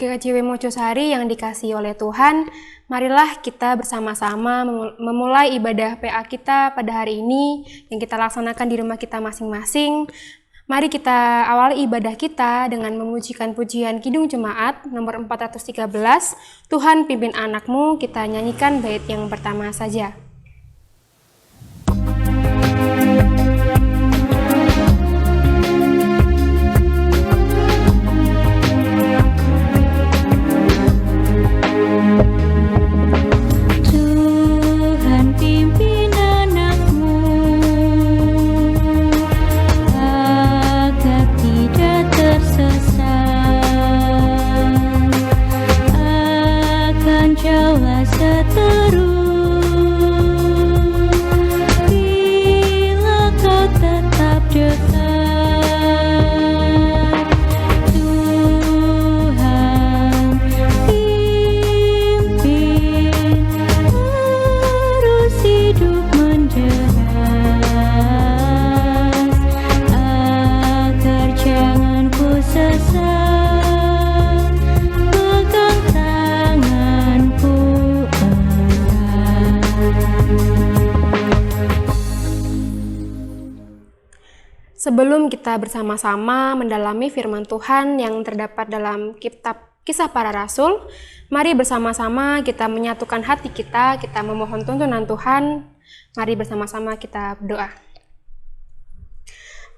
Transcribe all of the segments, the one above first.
GKJW Mojosari yang dikasihi oleh Tuhan, marilah kita bersama-sama memulai ibadah PA kita pada hari ini yang kita laksanakan di rumah kita masing-masing. Mari kita awali ibadah kita dengan memujikan pujian Kidung Jemaat nomor 413, Tuhan pimpin anakmu. Kita nyanyikan bait yang pertama saja. Sebelum kita bersama-sama mendalami firman Tuhan yang terdapat dalam kitab Kisah Para Rasul, mari bersama-sama kita menyatukan hati kita memohon tuntunan Tuhan. Mari bersama-sama kita berdoa.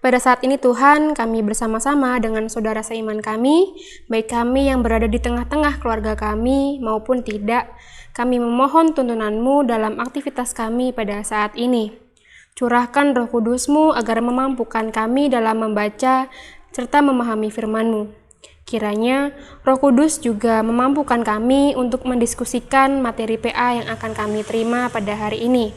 Pada saat ini Tuhan, kami bersama-sama dengan saudara seiman kami, baik kami yang berada di tengah-tengah keluarga kami maupun tidak, kami memohon tuntunan-Mu dalam aktivitas kami pada saat ini. Curahkan Roh Kudus-Mu agar memampukan kami dalam membaca serta memahami firman-Mu. Kiranya Roh Kudus juga memampukan kami untuk mendiskusikan materi PA yang akan kami terima pada hari ini,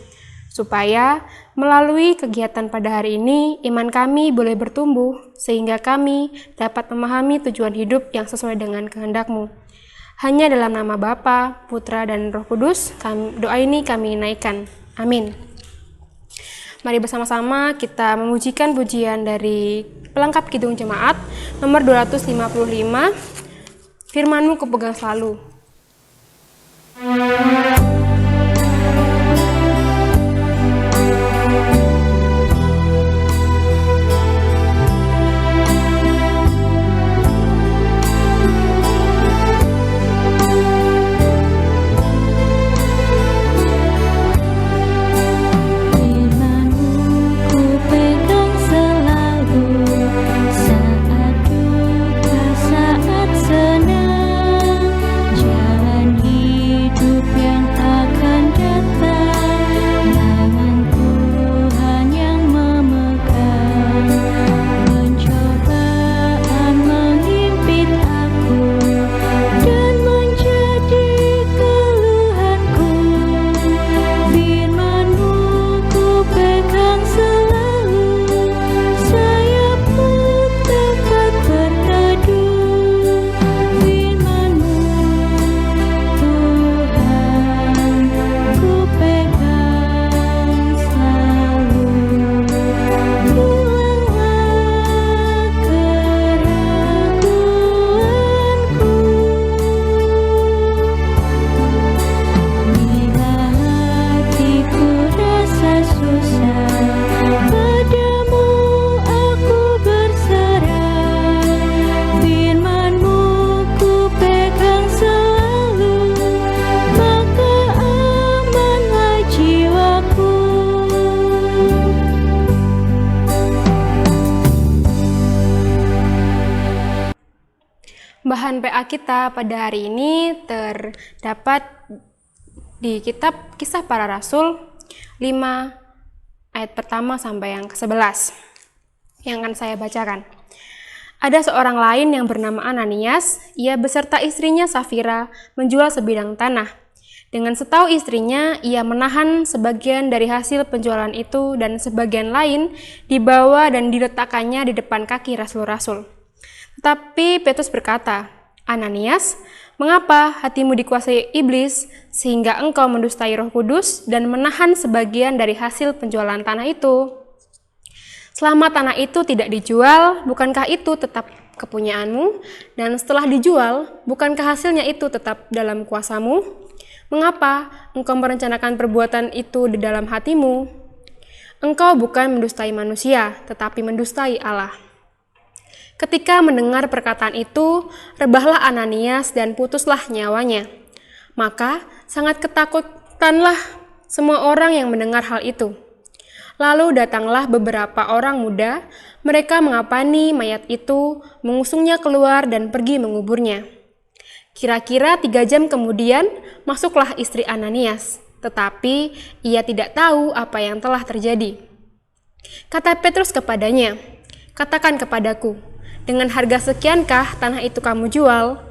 supaya melalui kegiatan pada hari ini, iman kami boleh bertumbuh sehingga kami dapat memahami tujuan hidup yang sesuai dengan kehendak-Mu. Hanya dalam nama Bapa, Putra, dan Roh Kudus, doa ini kami naikkan. Amin. Mari bersama-sama kita memujikan pujian dari pelengkap Kidung Jemaat nomor 255, Firman-Mu kupegang selalu. Bahan PA kita pada hari ini terdapat di kitab Kisah Para Rasul 5 ayat pertama sampai yang ke-11 yang akan saya bacakan. Ada seorang lain yang bernama Ananias, ia beserta istrinya Safira menjual sebidang tanah. Dengan setahu istrinya, ia menahan sebagian dari hasil penjualan itu dan sebagian lain dibawa dan diletakkannya di depan kaki rasul-rasul. Tetapi Petrus berkata, Ananias, mengapa hatimu dikuasai iblis sehingga engkau mendustai Roh Kudus dan menahan sebagian dari hasil penjualan tanah itu? Selama tanah itu tidak dijual, bukankah itu tetap kepunyaanmu, dan setelah dijual, bukankah hasilnya itu tetap dalam kuasamu? Mengapa engkau merencanakan perbuatan itu di dalam hatimu? Engkau bukan mendustai manusia, tetapi mendustai Allah. Ketika mendengar perkataan itu, rebahlah Ananias dan putuslah nyawanya. Maka sangat ketakutanlah semua orang yang mendengar hal itu. Lalu datanglah beberapa orang muda, mereka mengapani mayat itu, mengusungnya keluar dan pergi menguburnya. Kira-kira 3 jam kemudian, masuklah istri Ananias, tetapi ia tidak tahu apa yang telah terjadi. Kata Petrus kepadanya, "Katakan kepadaku, dengan harga sekiankah tanah itu kamu jual?"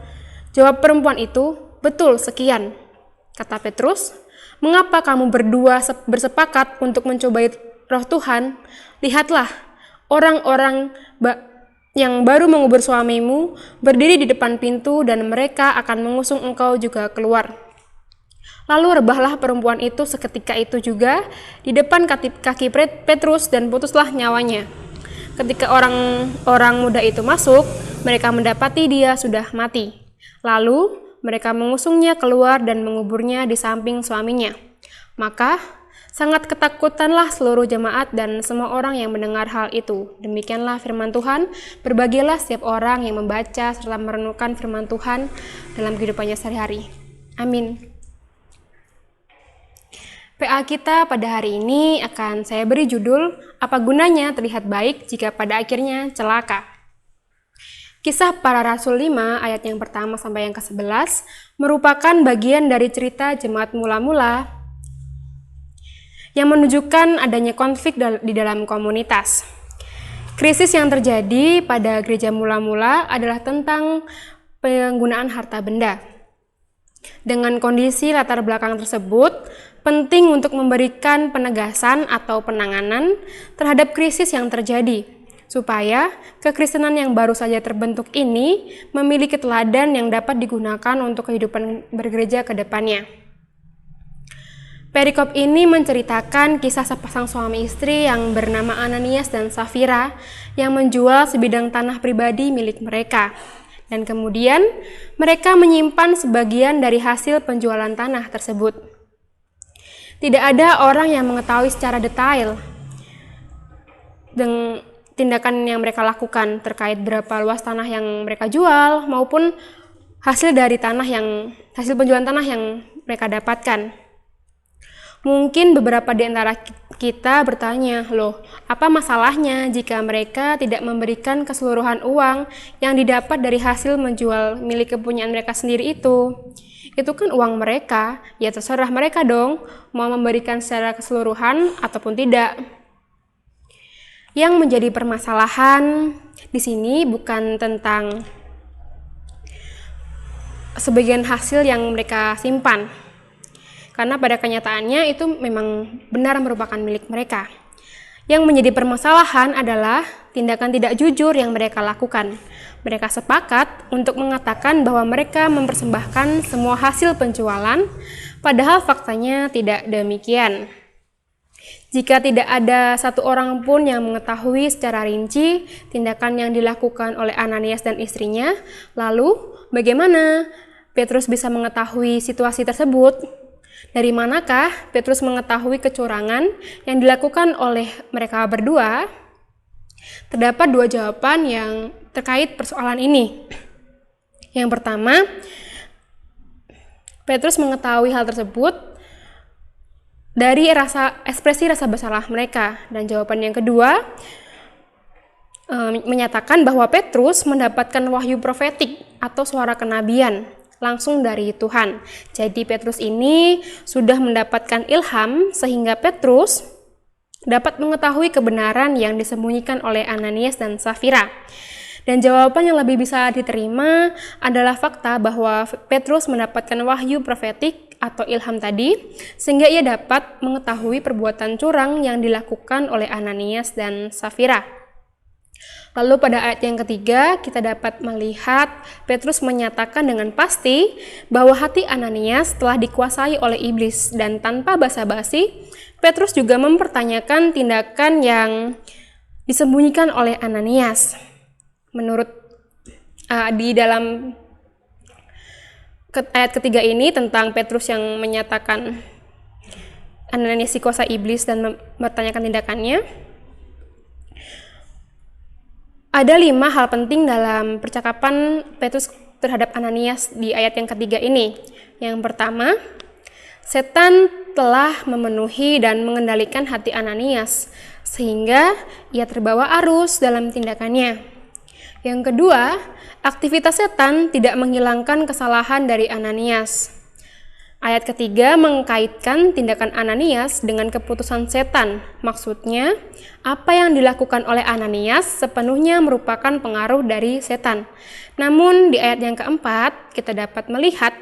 Jawab perempuan itu, "Betul, sekian." Kata Petrus, "Mengapa kamu berdua bersepakat untuk mencobai Roh Tuhan? Lihatlah, orang-orang yang baru mengubur suamimu berdiri di depan pintu dan mereka akan mengusung engkau juga keluar." Lalu rebahlah perempuan itu seketika itu juga di depan kaki Petrus dan putuslah nyawanya. Ketika orang-orang muda itu masuk, mereka mendapati dia sudah mati. Lalu mereka mengusungnya keluar dan menguburnya di samping suaminya. Maka sangat ketakutanlah seluruh jemaat dan semua orang yang mendengar hal itu. Demikianlah firman Tuhan. Berbahagialah setiap orang yang membaca serta merenungkan firman Tuhan dalam kehidupannya sehari-hari. Amin. PA kita pada hari ini akan saya beri judul, "Apa gunanya terlihat baik jika pada akhirnya celaka?" Kisah Para Rasul 5 ayat yang pertama sampai yang ke-11 merupakan bagian dari cerita jemaat mula-mula yang menunjukkan adanya konflik di dalam komunitas. Krisis yang terjadi pada gereja mula-mula adalah tentang penggunaan harta benda. Dengan kondisi latar belakang tersebut, penting untuk memberikan penegasan atau penanganan terhadap krisis yang terjadi, supaya kekristenan yang baru saja terbentuk ini memiliki teladan yang dapat digunakan untuk kehidupan bergereja ke depannya. Perikop ini menceritakan kisah sepasang suami istri yang bernama Ananias dan Safira yang menjual sebidang tanah pribadi milik mereka. Dan kemudian mereka menyimpan sebagian dari hasil penjualan tanah tersebut. Tidak ada orang yang mengetahui secara detail dengan tindakan yang mereka lakukan terkait berapa luas tanah yang mereka jual maupun hasil penjualan tanah yang mereka dapatkan. Mungkin beberapa di antara kita bertanya, "Loh, apa masalahnya jika mereka tidak memberikan keseluruhan uang yang didapat dari hasil menjual milik kepunyaan mereka sendiri itu? Itu kan uang mereka, ya terserah mereka dong mau memberikan secara keseluruhan ataupun tidak." Yang menjadi permasalahan di sini bukan tentang sebagian hasil yang mereka simpan, karena pada kenyataannya itu memang benar merupakan milik mereka. Yang menjadi permasalahan adalah tindakan tidak jujur yang mereka lakukan. Mereka sepakat untuk mengatakan bahwa mereka mempersembahkan semua hasil penjualan, padahal faktanya tidak demikian. Jika tidak ada satu orang pun yang mengetahui secara rinci tindakan yang dilakukan oleh Ananias dan istrinya, lalu bagaimana Petrus bisa mengetahui situasi tersebut? Dari manakah Petrus mengetahui kecurangan yang dilakukan oleh mereka berdua? Terdapat 2 jawaban yang terkait persoalan ini. Yang pertama, Petrus mengetahui hal tersebut dari ekspresi rasa bersalah mereka. Dan jawaban yang kedua menyatakan bahwa Petrus mendapatkan wahyu profetik atau suara kenabian langsung dari Tuhan. Jadi Petrus ini sudah mendapatkan ilham sehingga Petrus dapat mengetahui kebenaran yang disembunyikan oleh Ananias dan Safira. Dan jawaban yang lebih bisa diterima adalah fakta bahwa Petrus mendapatkan wahyu profetik atau ilham tadi, sehingga ia dapat mengetahui perbuatan curang yang dilakukan oleh Ananias dan Safira. Lalu pada ayat yang ketiga, kita dapat melihat Petrus menyatakan dengan pasti bahwa hati Ananias telah dikuasai oleh iblis, dan tanpa basa-basi, Petrus juga mempertanyakan tindakan yang disembunyikan oleh Ananias. Menurut Di dalam ayat ketiga ini tentang Petrus yang menyatakan Ananias si kuasa iblis dan mempertanyakan tindakannya, ada 5 hal penting dalam percakapan Petrus terhadap Ananias di ayat yang ketiga ini. Yang pertama, setan telah memenuhi dan mengendalikan hati Ananias sehingga ia terbawa arus dalam tindakannya. Yang kedua, aktivitas setan tidak menghilangkan kesalahan dari Ananias. Ayat ketiga mengkaitkan tindakan Ananias dengan keputusan setan. Maksudnya, apa yang dilakukan oleh Ananias sepenuhnya merupakan pengaruh dari setan. Namun di ayat yang keempat, kita dapat melihat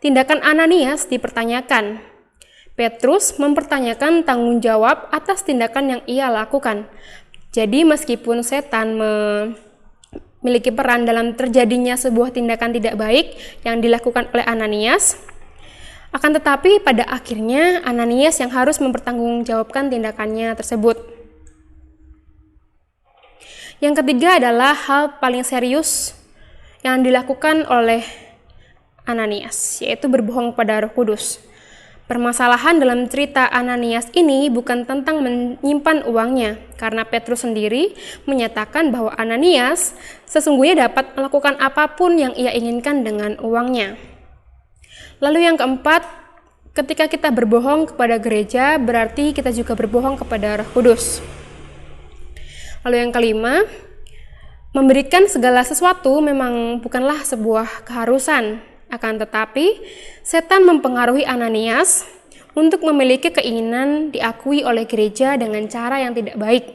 tindakan Ananias dipertanyakan. Petrus mempertanyakan tanggung jawab atas tindakan yang ia lakukan. Jadi meskipun setan memiliki peran dalam terjadinya sebuah tindakan tidak baik yang dilakukan oleh Ananias, akan tetapi pada akhirnya Ananias yang harus mempertanggungjawabkan tindakannya tersebut. Yang ketiga adalah hal paling serius yang dilakukan oleh Ananias, yaitu berbohong pada Roh Kudus. Permasalahan dalam cerita Ananias ini bukan tentang menyimpan uangnya, karena Petrus sendiri menyatakan bahwa Ananias sesungguhnya dapat melakukan apapun yang ia inginkan dengan uangnya. Lalu yang keempat, ketika kita berbohong kepada gereja, berarti kita juga berbohong kepada Roh Kudus. Lalu yang kelima, memberikan segala sesuatu memang bukanlah sebuah keharusan. Akan tetapi, setan mempengaruhi Ananias untuk memiliki keinginan diakui oleh gereja dengan cara yang tidak baik.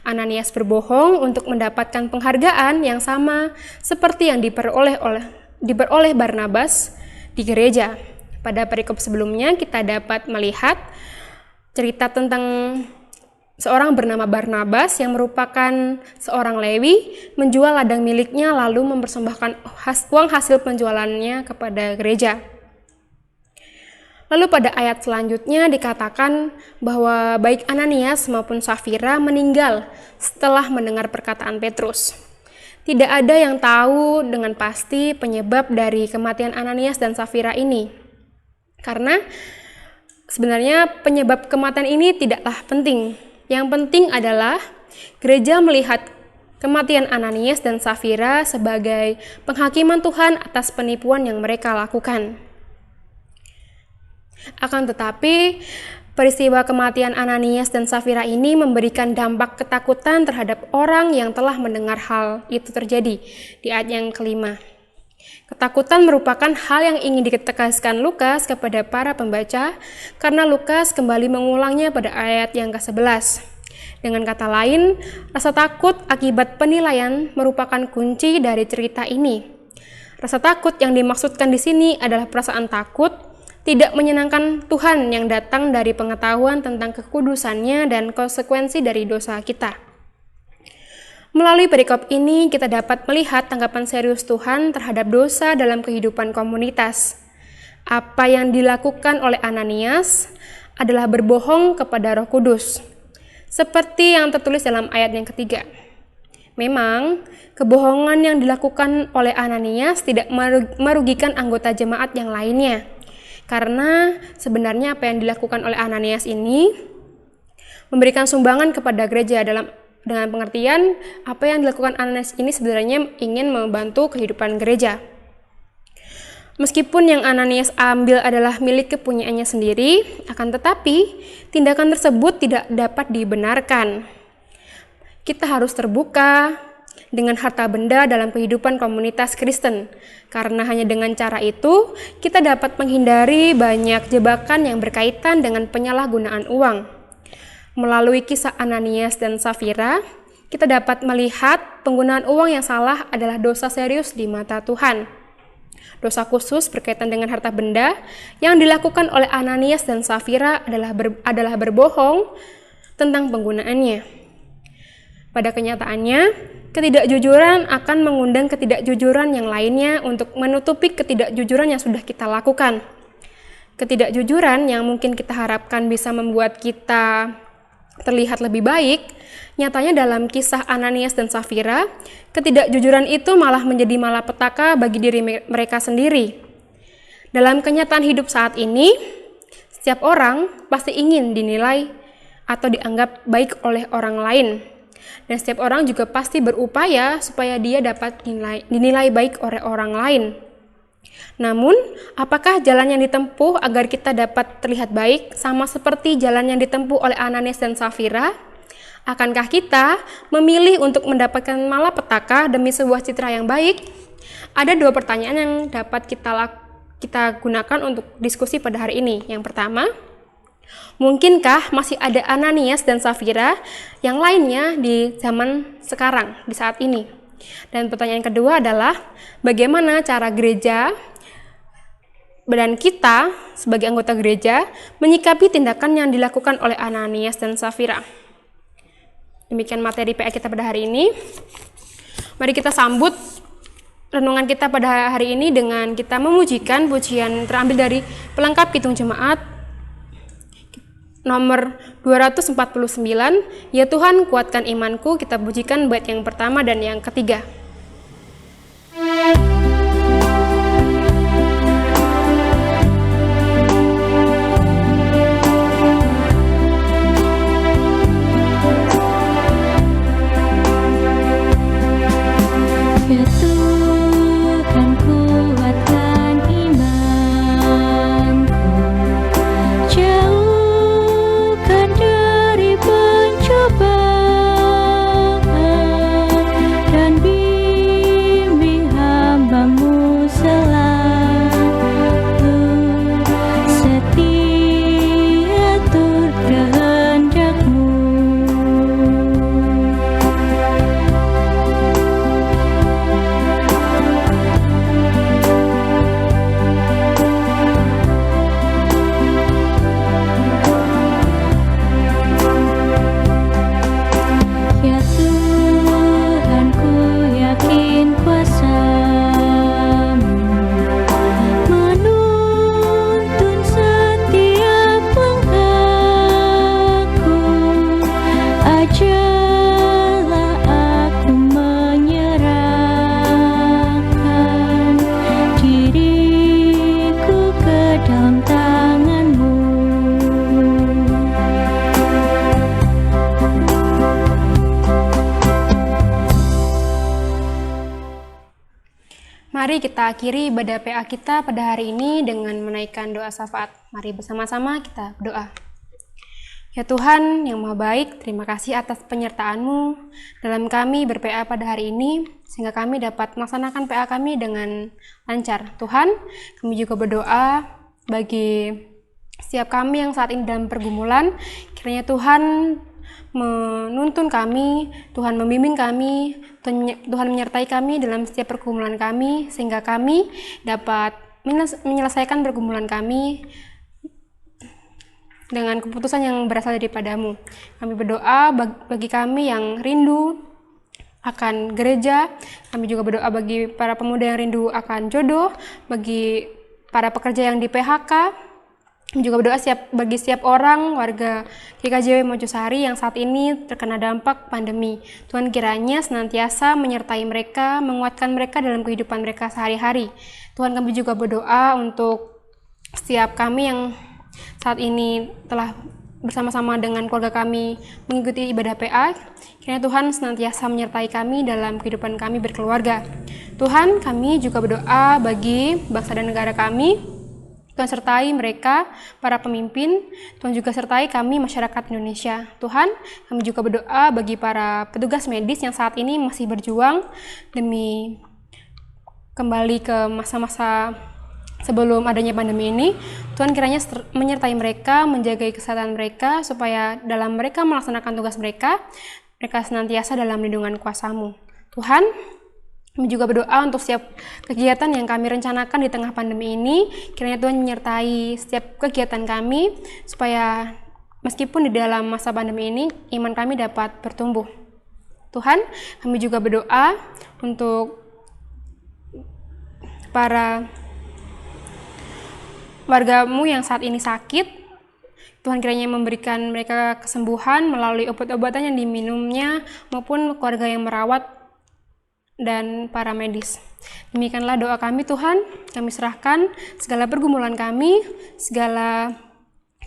Ananias berbohong untuk mendapatkan penghargaan yang sama seperti yang diperoleh Barnabas di gereja. Pada perikop sebelumnya kita dapat melihat cerita tentang seorang bernama Barnabas yang merupakan seorang Lewi menjual ladang miliknya lalu mempersembahkan uang hasil penjualannya kepada gereja. Lalu pada ayat selanjutnya dikatakan bahwa baik Ananias maupun Safira meninggal setelah mendengar perkataan Petrus. Tidak ada yang tahu dengan pasti penyebab dari kematian Ananias dan Safira ini. Karena sebenarnya penyebab kematian ini tidaklah penting. Yang penting adalah gereja melihat kematian Ananias dan Safira sebagai penghakiman Tuhan atas penipuan yang mereka lakukan. Akan tetapi, peristiwa kematian Ananias dan Safira ini memberikan dampak ketakutan terhadap orang yang telah mendengar hal itu terjadi di ayat yang kelima. Ketakutan merupakan hal yang ingin ditegaskan Lukas kepada para pembaca karena Lukas kembali mengulangnya pada ayat yang ke-11. Dengan kata lain, rasa takut akibat penilaian merupakan kunci dari cerita ini. Rasa takut yang dimaksudkan di sini adalah perasaan takut tidak menyenangkan Tuhan yang datang dari pengetahuan tentang kekudusannya dan konsekuensi dari dosa kita. Melalui perikop ini, kita dapat melihat tanggapan serius Tuhan terhadap dosa dalam kehidupan komunitas. Apa yang dilakukan oleh Ananias adalah berbohong kepada Roh Kudus, seperti yang tertulis dalam ayat yang ketiga. Memang, kebohongan yang dilakukan oleh Ananias tidak merugikan anggota jemaat yang lainnya, karena sebenarnya apa yang dilakukan oleh Ananias ini memberikan sumbangan kepada gereja dengan pengertian apa yang dilakukan Ananias ini sebenarnya ingin membantu kehidupan gereja. Meskipun yang Ananias ambil adalah milik kepunyaannya sendiri, akan tetapi tindakan tersebut tidak dapat dibenarkan. Kita harus terbuka dengan harta benda dalam kehidupan komunitas Kristen, karena hanya dengan cara itu kita dapat menghindari banyak jebakan yang berkaitan dengan penyalahgunaan uang. Melalui kisah Ananias dan Safira, kita dapat melihat penggunaan uang yang salah adalah dosa serius di mata Tuhan. Dosa khusus berkaitan dengan harta benda yang dilakukan oleh Ananias dan Safira adalah berbohong tentang penggunaannya. Pada kenyataannya, ketidakjujuran akan mengundang ketidakjujuran yang lainnya untuk menutupi ketidakjujuran yang sudah kita lakukan. Ketidakjujuran yang mungkin kita harapkan bisa membuat kita terlihat lebih baik, nyatanya dalam kisah Ananias dan Safira, ketidakjujuran itu malah menjadi malapetaka bagi diri mereka sendiri. Dalam kenyataan hidup saat ini, setiap orang pasti ingin dinilai atau dianggap baik oleh orang lain. Dan setiap orang juga pasti berupaya supaya dia dapat dinilai baik oleh orang lain. Namun, apakah jalan yang ditempuh agar kita dapat terlihat baik sama seperti jalan yang ditempuh oleh Ananias dan Safira? Akankah kita memilih untuk mendapatkan malapetaka demi sebuah citra yang baik? Ada dua pertanyaan yang dapat kita gunakan untuk diskusi pada hari ini. Yang pertama, mungkinkah masih ada Ananias dan Safira yang lainnya di zaman sekarang, di saat ini? Dan pertanyaan kedua adalah, bagaimana cara gereja dan kita sebagai anggota gereja menyikapi tindakan yang dilakukan oleh Ananias dan Safira? Demikian materi PA kita pada hari ini. Mari kita sambut renungan kita pada hari ini dengan kita memujikan pujian terambil dari pelengkap Kidung Jemaat nomor 249, Ya Tuhan kuatkan imanku. Kita pujikan bait yang pertama dan yang ketiga. Ya Tuhan kuatkan imanku, jauhkan dari pencobaan, dan bimbing hamba-Mu selalu setia turut kehendak-Mu. Ya Tuhan, ku yakin kuasa-Mu menuntun setiap langkahku. Ajarlah aku menyerahkan diriku ke dalam tangan-Mu. Mari kita akhiri ibadah PA kita pada hari ini dengan menaikkan doa syafaat. Mari bersama-sama kita berdoa. Ya Tuhan yang Maha Baik, terima kasih atas penyertaan-Mu dalam kami ber-PA pada hari ini, sehingga kami dapat melaksanakan PA kami dengan lancar. Tuhan, kami juga berdoa bagi setiap kami yang saat ini dalam pergumulan, kiranya Tuhan menuntun kami, Tuhan membimbing kami, Tuhan menyertai kami dalam setiap pergumulan kami, sehingga kami dapat menyelesaikan pergumulan kami dengan keputusan yang berasal daripada-Mu. Kami berdoa bagi kami yang rindu akan gereja, kami juga berdoa bagi para pemuda yang rindu akan jodoh, bagi para pekerja yang di PHK, juga berdoa bagi setiap orang warga GKJW Mojosari yang saat ini terkena dampak pandemi. Tuhan kiranya senantiasa menyertai mereka, menguatkan mereka dalam kehidupan mereka sehari-hari. Tuhan, kami juga berdoa untuk setiap kami yang saat ini telah bersama-sama dengan keluarga kami mengikuti ibadah PA. Kiranya Tuhan senantiasa menyertai kami dalam kehidupan kami berkeluarga. Tuhan, kami juga berdoa bagi bangsa dan negara kami. Tuhan sertai mereka, para pemimpin. Tuhan juga sertai kami, masyarakat Indonesia. Tuhan, kami juga berdoa bagi para petugas medis yang saat ini masih berjuang demi kembali ke masa-masa sebelum adanya pandemi ini. Tuhan kiranya menyertai mereka, menjaga kesehatan mereka, supaya dalam mereka melaksanakan tugas mereka, mereka senantiasa dalam lindungan kuasa-Mu. Tuhan, kami juga berdoa untuk setiap kegiatan yang kami rencanakan di tengah pandemi ini. Kiranya Tuhan menyertai setiap kegiatan kami, supaya meskipun di dalam masa pandemi ini, iman kami dapat bertumbuh. Tuhan, kami juga berdoa untuk para warga-Mu yang saat ini sakit. Tuhan kiranya memberikan mereka kesembuhan melalui obat-obatan yang diminumnya maupun keluarga yang merawat dan para medis. Demikianlah doa kami Tuhan, kami serahkan segala pergumulan kami, segala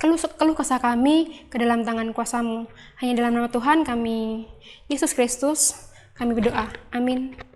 keluh kesah kami ke dalam tangan kuasa-Mu. Hanya dalam nama Tuhan kami, Yesus Kristus, kami berdoa. Amin.